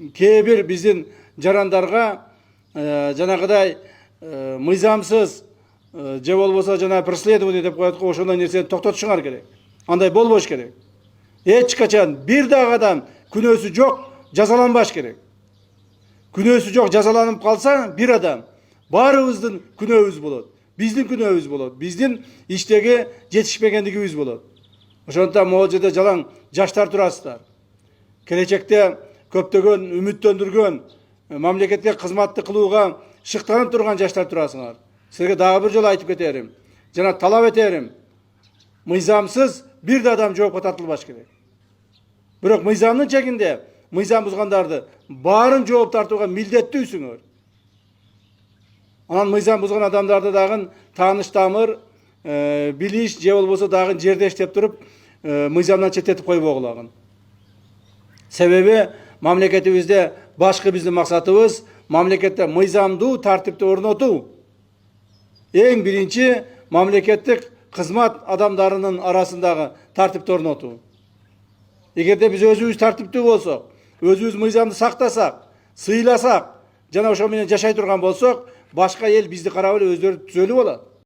кээ бир биздин жарандарга жанагыдай мыйзамсыз же болбосо жана преследование деп коет го, ошондой нерсени токтотушуңар керек. Андай болбош керек. Эч качан бир дагы адам күнөөсү жок жазаланбаш керек. Күнөөсү жок жазаланып калса бир адам, баарыбыздын күнөөбүз болот. Биздин күнөөбүз болот. Биздин иштеги жетишпегендигибиз болот. Ошондуктан могул жерде жалаң жаштар турасыздар. Келечекте көптөгөн үмүттөндүргөн, мамлекетке кызматты кылууга шыктанып турган жаштар турасыңар. Силерге дагы бир жолу айтып кетерим, жана талап этерим. Мыйзамсыз бир да адам жоопко тартылбаш керек. Бирок мыйзамдын чегинде мыйзам бузгандарды баарын жооп тартууга милдеттүүсүңөр. Анан мыйзам бузган адамдарды дагы тааныш тамыр, билиш же болбосо дагы жердеш деп туруп мыйзамдан четтетип койбогулагын. Себеби мамлекетибизде башкы биздин максатыбыз мамлекетте мыйзамдуу тартипти орнотуу. Эң биринчи мамлекеттик кызмат адамдарынын арасындагы тартипти орнотуу. Эгерде биз өзүбүз тартиптүү болсок, өзүбүз мыйзамды сактасак, сыйласак, жана ошо менен жашай турган болсок, башка эл бизди карап эле өздөрү түзөлүп алат.